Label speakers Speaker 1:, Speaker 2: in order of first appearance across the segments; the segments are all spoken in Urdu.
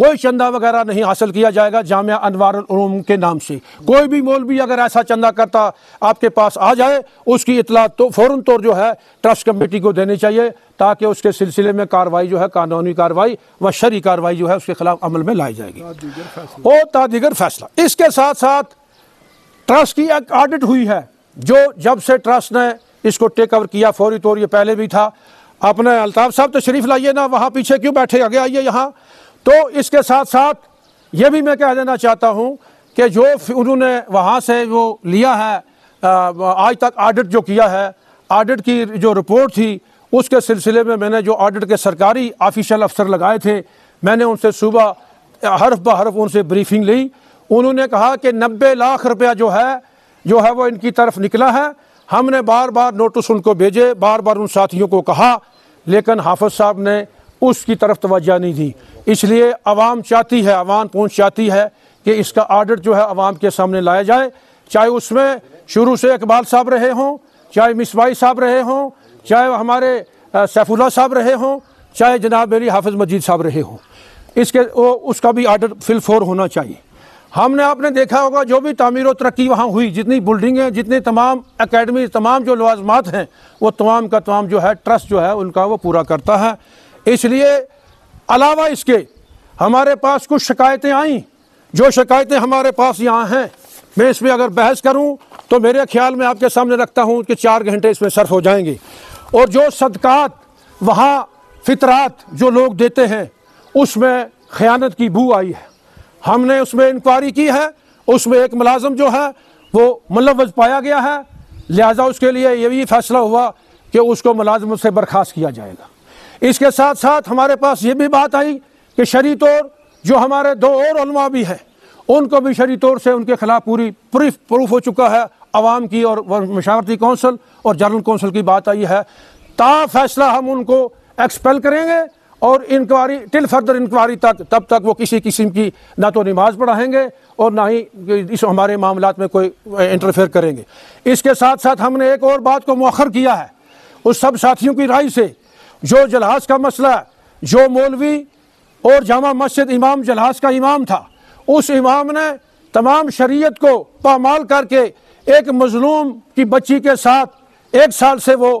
Speaker 1: کوئی چندہ وغیرہ نہیں حاصل کیا جائے گا جامعہ انوار العلوم کے نام سے۔ کوئی بھی مولوی اگر ایسا چندہ کرتا آپ کے پاس آ جائے، اس کی اطلاع تو فوراً طور جو ہے ٹرسٹ کمیٹی کو دینی چاہیے، تاکہ اس کے سلسلے میں کارروائی جو ہے، قانونی کارروائی و شرعی کارروائی جو ہے اس کے خلاف عمل میں لائی جائے گی اور تادیگر فیصلہ۔ اس کے ساتھ ساتھ ٹرسٹ کی ایک آڈٹ ہوئی ہے، جو جب سے ٹرسٹ نے اس کو ٹیک اوور کیا فوری طور، یہ پہلے بھی تھا۔ اپنے الطاف صاحب تشریف لائیے نا، وہاں پیچھے کیوں بیٹھے، آگے آئیے یہاں۔ تو اس کے ساتھ ساتھ یہ بھی میں کہہ دینا چاہتا ہوں کہ جو انہوں نے وہاں سے وہ لیا ہے، آج تک آڈٹ جو کیا ہے، آڈٹ کی جو رپورٹ تھی، اس کے سلسلے میں میں نے جو آڈٹ کے سرکاری آفیشل افسر لگائے تھے، میں نے ان سے صبح حرف بحرف ان سے بریفنگ لی۔ انہوں نے کہا کہ 90 لاکھ روپیہ جو ہے وہ ان کی طرف نکلا ہے۔ ہم نے بار بار نوٹس ان کو بھیجے، بار بار ان ساتھیوں کو کہا، لیکن حافظ صاحب نے اس کی طرف توجہ نہیں دی۔ اس لیے عوام چاہتی ہے، عوام پہنچ چاہتی ہے کہ اس کا آڈٹ جو ہے عوام کے سامنے لایا جائے، چاہے اس میں شروع سے اقبال صاحب رہے ہوں، چاہے مصباحی صاحب رہے ہوں، چاہے ہمارے سیف اللہ صاحب رہے ہوں، چاہے جناب میری حافظ مجید صاحب رہے ہوں، اس کا بھی آڈٹ فی الفور ہونا چاہیے۔ ہم نے آپ نے دیکھا ہوگا جو بھی تعمیر و ترقی وہاں ہوئی، جتنی بلڈنگیں، جتنے تمام اکیڈمی، تمام جو لوازمات ہیں، وہ تمام کا تمام جو ہے ٹرسٹ جو ہے ان کا وہ پورا کرتا ہے۔ اس لیے علاوہ اس کے ہمارے پاس کچھ شکایتیں آئیں، جو شکایتیں ہمارے پاس یہاں ہیں، میں اس میں اگر بحث کروں تو میرے خیال میں آپ کے سامنے رکھتا ہوں کہ 4 گھنٹے اس میں صرف ہو جائیں گے۔ اور جو صدقات وہاں فطرات جو لوگ دیتے ہیں، اس میں خیانت کی بو آئی ہے۔ ہم نے اس میں انکوائری کی ہے، اس میں ایک ملازم جو ہے وہ ملوث پایا گیا ہے، لہذا اس کے لیے یہ بھی فیصلہ ہوا کہ اس کو ملازمت سے برخاست کیا جائے گا۔ اس کے ساتھ ساتھ ہمارے پاس یہ بھی بات آئی کہ شرعی طور جو ہمارے 2 اور علماء بھی ہیں، ان کو بھی شرعی طور سے ان کے خلاف پوری پروف ہو چکا ہے۔ عوام کی اور مشاورتی کونسل اور جنرل کونسل کی بات آئی ہے، تا فیصلہ ہم ان کو ایکسپیل کریں گے، اور انکوائری ٹل فردر انکوائری تب تک وہ کسی قسم کی نہ تو نماز پڑھائیں گے اور نہ ہی اس ہمارے معاملات میں کوئی انٹرفیئر کریں گے۔ اس کے ساتھ ساتھ ہم نے ایک اور بات کو مؤخر کیا ہے، اس سب ساتھیوں کی رائے سے، جو جلحاظ کا مسئلہ ہے، جو مولوی اور جامع مسجد امام جلحاظ کا امام تھا، اس امام نے تمام شریعت کو پامال کر کے ایک مظلوم کی بچی کے ساتھ 1 سال سے وہ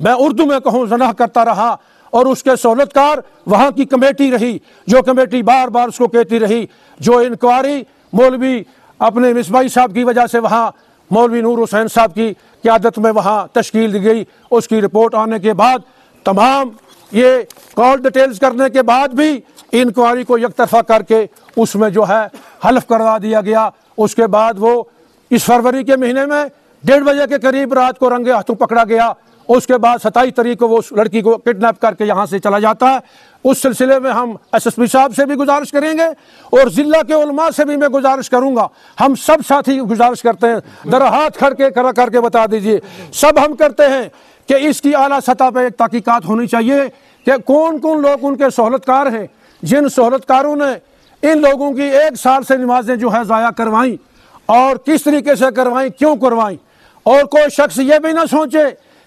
Speaker 1: میں اردو میں کہوں زنا کرتا رہا، اور اس کے سہولت کار وہاں کی کمیٹی رہی، جو کمیٹی بار بار اس کو کہتی رہی، جو انکوائری مولوی اپنے مصباحی صاحب کی وجہ سے وہاں مولوی نور حسین صاحب کی قیادت میں وہاں تشکیل دی گئی، اس کی رپورٹ آنے کے بعد تمام یہ کال ڈیٹیلز کرنے کے بعد بھی انکوائری کو یک طرفہ کر کے اس میں جو ہے حلف کروا دیا گیا۔ اس کے بعد وہ اس فروری کے مہینے میں 1:30 بجے کے قریب رات کو رنگے ہاتھوں پکڑا گیا۔ اس کے بعد 27 تاریخ کو وہ اس لڑکی کو کڈنیپ کر کے یہاں سے چلا جاتا ہے۔ اس سلسلے میں ہم SSP صاحب سے بھی گزارش کریں گے اور ضلع کے علماء سے بھی میں گزارش کروں گا، ہم سب ساتھی گزارش کرتے ہیں، ذرا ہاتھ کھڑا کر کے بتا دیجئے، سب ہم کرتے ہیں کہ اس کی اعلیٰ سطح پہ ایک تحقیقات ہونی چاہیے کہ کون کون لوگ ان کے سہولت کار ہیں، جن سہولت کاروں نے ان لوگوں کی 1 سال سے نمازیں جو ہے ضائع کروائیں، اور کس طریقے سے کروائیں، کیوں کروائیں۔ اور کوئی شخص یہ بھی نہ سوچے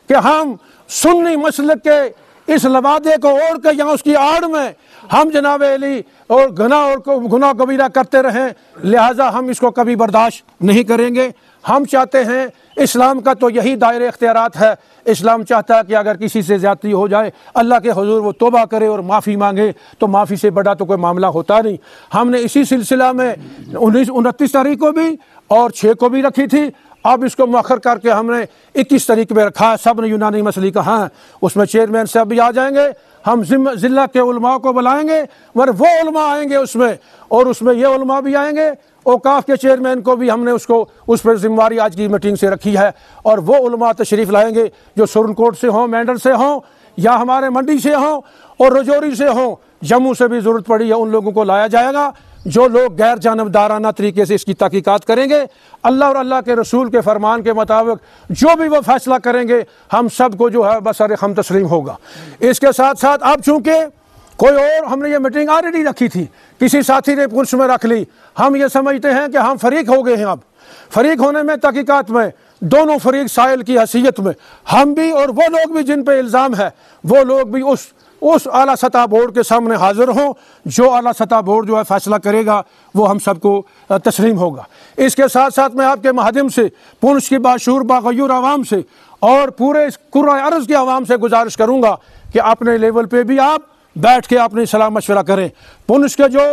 Speaker 1: کہ ہم سنی مسلک کے اس لبادے کو اوڑھ کے یہاں اس کی آڑ میں ہم جناب علی اور گناہ کبیرہ کرتے رہیں، لہٰذا ہم اس کو کبھی برداشت نہیں کریں گے۔ ہم چاہتے ہیں، اسلام کا تو یہی دائرہ اختیارات ہے، اسلام چاہتا ہے کہ اگر کسی سے زیادتی ہو جائے اللہ کے حضور وہ توبہ کرے اور معافی مانگے، تو معافی سے بڑا تو کوئی معاملہ ہوتا نہیں۔ ہم نے اسی سلسلہ میں 29 تاریخ کو بھی اور 6 کو بھی رکھی تھی، اب اس کو مؤخر کر کے ہم نے 21 تاریخ میں رکھا ہے۔ سب نے یونانی مسئلے کہا ہے، اس میں چیئرمین صاحب بھی آ جائیں گے، ہم ضلع کے علماء کو بلائیں گے، ور وہ علماء آئیں گے اس میں، اور اس میں یہ علماء بھی آئیں گے، اوقاف کے چیئرمین کو بھی ہم نے اس پر ذمہ داری آج کی میٹنگ سے رکھی ہے، اور وہ علماء تشریف لائیں گے جو سرن کوٹ سے ہوں، مینڈل سے ہوں، یا ہمارے منڈی سے ہوں اور رجوری سے ہوں، جموں سے بھی ضرورت پڑی ہے ان لوگوں کو لایا جائے گا، جو لوگ غیر جانبدارانہ طریقے سے اس کی تحقیقات کریں گے۔ اللہ اور اللہ کے رسول کے فرمان کے مطابق جو بھی وہ فیصلہ کریں گے، ہم سب کو جو ہے بسر ہم تسلیم ہوگا۔ اس کے ساتھ ساتھ اب چونکہ کوئی اور ہم نے یہ میٹنگ آلریڈی رکھی تھی، کسی ساتھی نے پولیس میں رکھ لی، ہم یہ سمجھتے ہیں کہ ہم فریق ہو گئے ہیں۔ اب فریق ہونے میں تحقیقات میں دونوں فریق سائل کی حیثیت میں ہم بھی اور وہ لوگ بھی جن پہ الزام ہے، وہ لوگ بھی اس اس اعلیٰ سطح بورڈ کے سامنے حاضر ہوں، جو اعلیٰ سطح بورڈ جو ہے فیصلہ کرے گا وہ ہم سب کو تسلیم ہوگا۔ اس کے ساتھ ساتھ میں آپ کے مہادم سے، پونچھ کی باشعور باغیور عوام سے اور پورے اس کرۂ ارض کی عوام سے گزارش کروں گا کہ اپنے لیول پہ بھی آپ بیٹھ کے اپنی صلاح مشورہ کریں۔ پونچھ کے جو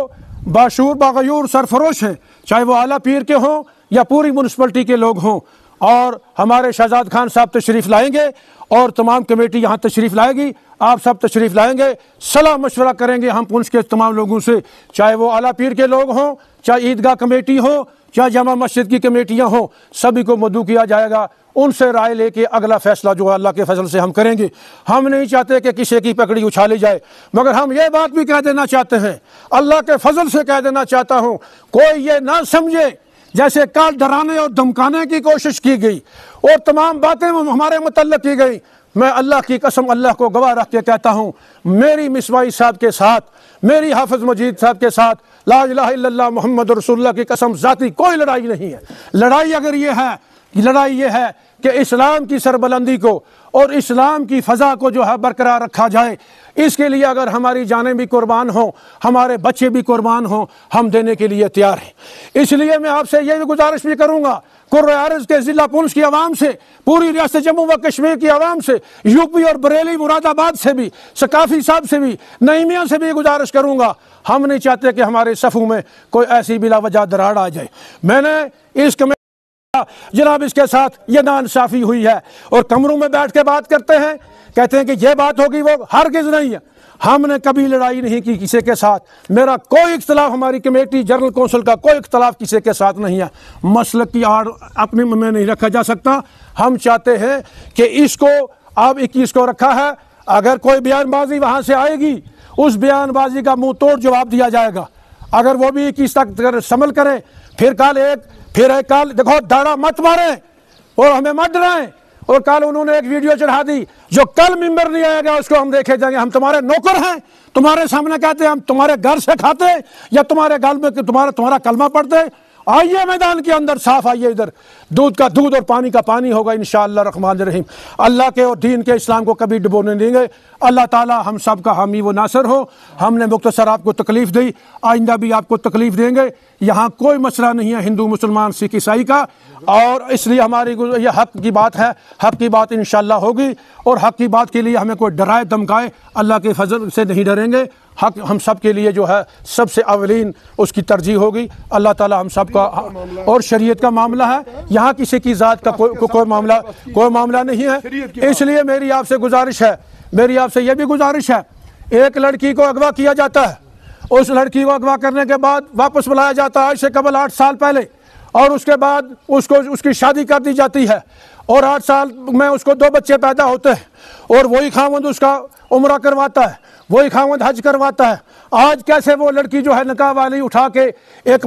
Speaker 1: باشعور باغیور سرفروش ہیں، چاہے وہ اعلیٰ پیر کے ہوں یا پوری میونسپلٹی کے لوگ ہوں، اور ہمارے شہزاد خان صاحب تشریف لائیں گے اور تمام کمیٹی یہاں تشریف لائے گی، آپ سب تشریف لائیں گے، صلاح مشورہ کریں گے ہم پونچھ کے تمام لوگوں سے، چاہے وہ اعلیٰ پیر کے لوگ ہوں، چاہے عیدگاہ کمیٹی ہو، چاہے جامع مسجد کی کمیٹیاں ہوں، سبھی کو مدعو کیا جائے گا، ان سے رائے لے کے اگلا فیصلہ جو اللہ کے فضل سے ہم کریں گے۔ ہم نہیں چاہتے کہ کسی کی پکڑی اچھالی جائے، مگر ہم یہ بات بھی کہہ دینا چاہتے ہیں، اللہ کے فضل سے کہہ دینا چاہتا ہوں، کوئی یہ نہ سمجھے جیسے کل ڈرانے اور دھمکانے کی کوشش کی گئی اور تمام باتیں ہمارے متعلق کی گئی۔ میں اللہ کی قسم اللہ کو گواہ رکھ کے کہتا ہوں، میری مصباحی صاحب کے ساتھ، میری حافظ مجید صاحب کے ساتھ لا الہ الا اللہ محمد رسول اللہ کی قسم ذاتی کوئی لڑائی نہیں ہے۔ لڑائی اگر یہ ہے کہ اسلام کی سربلندی کو اور اسلام کی فضا کو جو ہے برقرار رکھا جائے، اس کے لیے اگر ہماری جانیں بھی قربان ہوں، ہمارے بچے بھی قربان ہوں، ہم دینے کے لیے تیار ہیں۔ اس لیے میں آپ سے یہ بھی گزارش بھی کروں گا، کرۂ ارض کے ضلع پونچھ کی عوام سے، پوری ریاست جموں و کشمیر کی عوام سے، یو پی اور بریلی مراد آباد سے بھی، ثقافی صاحب سے بھی، نعیمیہ سے بھی گزارش کروں گا، ہم نہیں چاہتے کہ ہمارے صفوں میں کوئی ایسی بلا وجہ دراڑ آ جائے۔ میں نے اس جناب اس کے ساتھ یہ ناانصافی ہوئی ہے، اور کمروں میں بیٹھ کے بات کرتے ہیں، کہتے ہیں کہ یہ بات ہوگی، وہ ہرگز نہیں ہے۔ ہم نے کبھی لڑائی نہیں کی کسی کے ساتھ، میرا کوئی اختلاف، ہماری کمیٹی جنرل کونسل کا کوئی اختلاف کسی کے ساتھ نہیں ہے۔ مسلک کی آڑ اپنے میں نہیں رکھا جا سکتا۔ ہم چاہتے ہیں کہ اس کو اب 21 کو رکھا ہے، اگر کوئی بیان بازی وہاں سے آئے گی، اس بیان بازی کا منہ توڑ جواب دیا جائے گا۔ اگر وہ بھی 21 تک شامل کریں، پھر کل دیکھو داڑا مت ماریں اور ہمیں مت ڈرائیں، اور کل انہوں نے ایک ویڈیو چڑھا دی، جو کل ممبر نہیں آئے گا اس کو ہم دیکھے جائیں گے، ہم تمہارے نوکر ہیں، تمہارے سامنے کہتے ہیں ہم تمہارے گھر سے کھاتے یا تمہارے گل میں تمہارا کلمہ پڑھتے، آئیے میدان کے اندر، صاف آئیے، ادھر دودھ کا دودھ اور پانی کا پانی ہوگا انشاءاللہ الرحمن الرحیم۔ اللہ کے اور دین کے اسلام کو کبھی ڈبونے دیں گے۔ اللہ تعالی ہم سب کا حامی و ناصر ہو۔ ہم نے مختصر آپ کو تکلیف دی، آئندہ بھی آپ کو تکلیف دیں گے۔ یہاں کوئی مسئلہ نہیں ہے ہندو مسلمان سکھ عیسائی کا، اور اس لیے ہماری یہ حق کی بات ہے، حق کی بات انشاءاللہ ہوگی، اور حق کی بات کے لیے ہمیں کوئی ڈرائے دھمکائے اللہ کے فضل سے نہیں ڈریں گے۔ حق ہم سب کے لیے جو ہے سب سے اولین اس کی ترجیح ہوگی۔ اللہ تعالی ہم سب کا، اور شریعت کا معاملہ ہے، یہاں کسی کی ذات کا کوئی معاملہ نہیں ہے۔ اس لیے میری آپ سے گزارش ہے، میری آپ سے یہ بھی گزارش ہے، ایک لڑکی کو اغوا کیا جاتا ہے، اس لڑکی کو اغوا کرنے کے بعد واپس بلایا جاتا ہے آج سے قبل 8 سال پہلے، اور اس کے بعد اس کی شادی کر دی جاتی ہے، اور 8 سال میں اس کو 2 بچے پیدا ہوتے ہیں، اور وہی خاوند اس کا عمرہ کرواتا ہے، وہی خاوند حج کرواتا ہے۔ آج کیسے وہ لڑکی جو ہے نکاح والی اٹھا کے ایک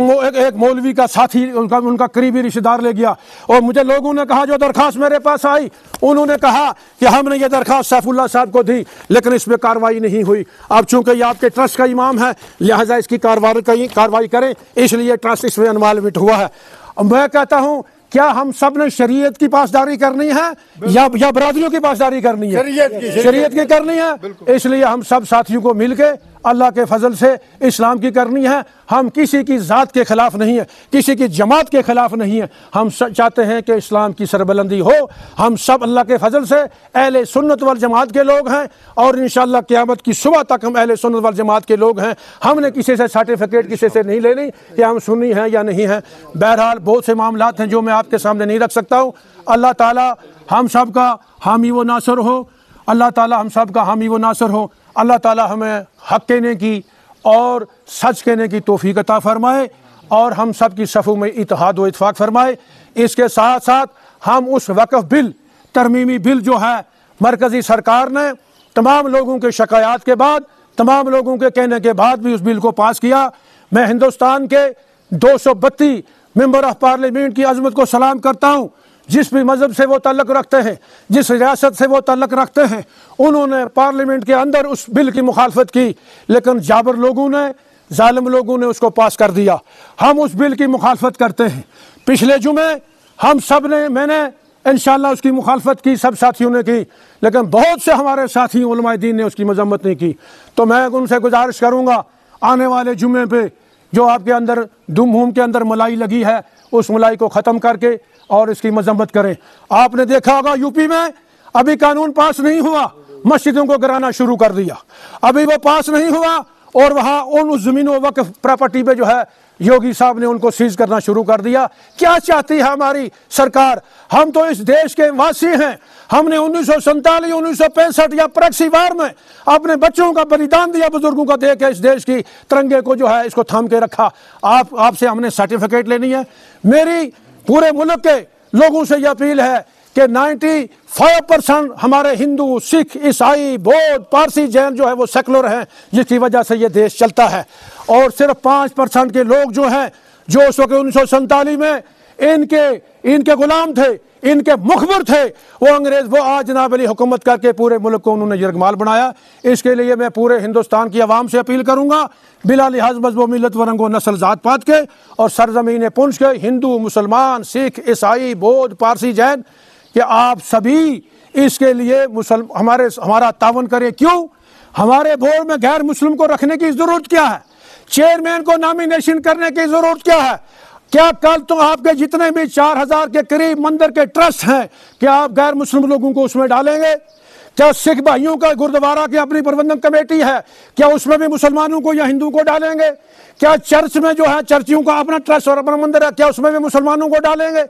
Speaker 1: مولوی کا ساتھی، ان کا قریبی رشتہ دار لے گیا، اور مجھے لوگوں نے کہا، جو درخواست میرے پاس آئی، انہوں نے کہا کہ ہم نے یہ درخواست سیف اللہ صاحب کو دی لیکن اس پہ کارروائی نہیں ہوئی۔ اب چونکہ یہ آپ کے ٹرسٹ کا امام ہے، لہٰذا اس کی کارروائی کریں، اس لیے ٹرسٹ اس میں انوالومنٹ ہوا ہے۔ میں کہتا ہوں، کیا ہم سب نے شریعت کی پاسداری کرنی ہے یا برادریوں کی پاسداری کرنی ہے؟ شریعت کی کرنی ہے۔ اس لیے ہم سب ساتھیوں کو مل کے اللہ کے فضل سے اسلام کی کرنی ہے۔ ہم کسی کی ذات کے خلاف نہیں ہیں، کسی کی جماعت کے خلاف نہیں ہیں، ہم چاہتے ہیں کہ اسلام کی سربلندی ہو۔ ہم سب اللہ کے فضل سے اہل سنت والجماعت کے لوگ ہیں، اور انشاءاللہ قیامت کی صبح تک ہم اہل سنت والجماعت کے لوگ ہیں۔ ہم نے کسی سے سرٹیفکیٹ کسی سے نہیں لینی کہ ہم سنی ہیں یا نہیں ہیں۔ بہرحال بہت سے معاملات ہیں جو میں آپ کے سامنے نہیں رکھ سکتا ہوں۔ اللہ تعالی ہم سب کا حامی و ناصر ہو، اللہ تعالی ہم سب کا حامی و ناصر ہو۔ اللہ تعالی ہمیں حق کہنے کی اور سچ کہنے کی توفیق عطا فرمائے، اور ہم سب کی صفوں میں اتحاد و اتفاق فرمائے۔ اس کے ساتھ ساتھ ہم اس وقف بل، ترمیمی بل جو ہے مرکزی سرکار نے تمام لوگوں کے شکایات کے بعد، تمام لوگوں کے کہنے کے بعد بھی اس بل کو پاس کیا۔ میں ہندوستان کے 232 ممبر آف پارلیمنٹ کی عظمت کو سلام کرتا ہوں، جس بھی مذہب سے وہ تعلق رکھتے ہیں، جس ریاست سے وہ تعلق رکھتے ہیں، انہوں نے پارلیمنٹ کے اندر اس بل کی مخالفت کی، لیکن جابر لوگوں نے، ظالم لوگوں نے اس کو پاس کر دیا۔ ہم اس بل کی مخالفت کرتے ہیں۔ پچھلے جمعے ہم سب نے، میں نے انشاءاللہ اس کی مخالفت کی سب ساتھیوں نے کی، لیکن بہت سے ہمارے ساتھی علماء دین نے اس کی مذمت نہیں کی۔ تو میں ان سے گزارش کروں گا آنے والے جمعے پہ جو آپ کے اندر دم کے اندر ملائی لگی ہے اس ملائی کو ختم کر کے اور اس کی مذمت کریں۔ آپ نے دیکھا ہوگا یو پی میں ابھی قانون پاس نہیں ہوا، مسجدوں کو گرانا شروع کر دیا، ابھی وہ پاس نہیں ہوا اور وہاں ان زمین و وقف پراپرٹی پہ جو ہے یوگی صاحب نے ان کو سیز کرنا شروع کر دیا۔ کیا چاہتی ہے ہماری سرکار؟ ہم تو اس دیش کے واسی ہیں، ہم نے 1947 1965 یا پرکسی وار میں اپنے بچوں کا بلیدان دیا، بزرگوں کا دے کے اس دیش کی ترنگے کو جو ہے اس کو تھام کے رکھا۔ آپ سے ہم نے سرٹیفکیٹ لینی ہے۔ میری پورے ملک کے لوگوں سے یہ اپیل ہے کہ 95% ہمارے ہندو، سکھ، عیسائی، بودھ، پارسی، جین جو ہے وہ سیکولر ہیں، جس کی وجہ سے یہ دیش چلتا ہے، اور صرف 5% کے لوگ جو ہیں جو اس وقت 1947 میں ان کے غلام تھے، ان کے مخبر تھے، وہ انگریز، وہ آج جناب علی حکومت کر کے پورے ملک کو انہوں نے یرغمال بنایا۔ اس کے لیے میں پورے ہندوستان کی عوام سے اپیل کروں گا بلا لحاظ مذہب و ملت و رنگ و نسل ذات پات کے اور سرزمین پنچ کے ہندو، مسلمان، سکھ، عیسائی، بودھ، پارسی، جین، کہ آپ سبھی اس کے لیے ہمارا تعاون کریں۔ کیوں؟ ہمارے بورڈ میں غیر مسلم کو رکھنے کی ضرورت کیا ہے؟ چیئرمین کو نامینیشن کرنے کی ضرورت کیا ہے؟ کیا کل تو آپ کے جتنے بھی 4000 کے قریب مندر کے ٹرسٹ ہیں، کیا آپ غیر مسلم لوگوں کو اس میں ڈالیں گے؟ کیا سکھ بھائیوں کا گردوارہ کی اپنی پروندن کمیٹی ہے، کیا اس میں بھی مسلمانوں کو یا ہندو کو ڈالیں گے؟ کیا چرچ میں جو ہے چرچیوں کا اپنا ٹرسٹ اور اپنا مندر ہے، کیا اس میں بھی مسلمانوں کو ڈالیں گے؟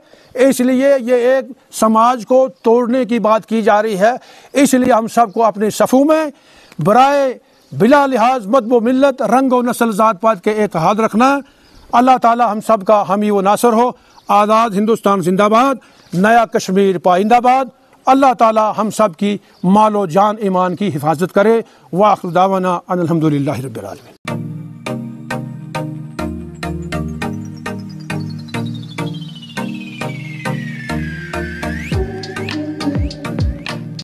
Speaker 1: اس لیے یہ ایک سماج کو توڑنے کی بات کی جا رہی ہے۔ اس لیے ہم سب کو اپنے صفوں میں برائے بلا لحاظ مذہب و ملت، رنگ و نسل ذات پات کے اتحاد رکھنا۔ اللہ تعالی ہم سب کا حامی و ناصر ہو۔ آزاد ہندوستان زندہ باد، نیا کشمیر پائندہ باد۔ اللہ تعالی ہم سب کی مال و جان ایمان کی حفاظت کرے۔ وآخر دعوانا ان الحمدللہ رب العالمین۔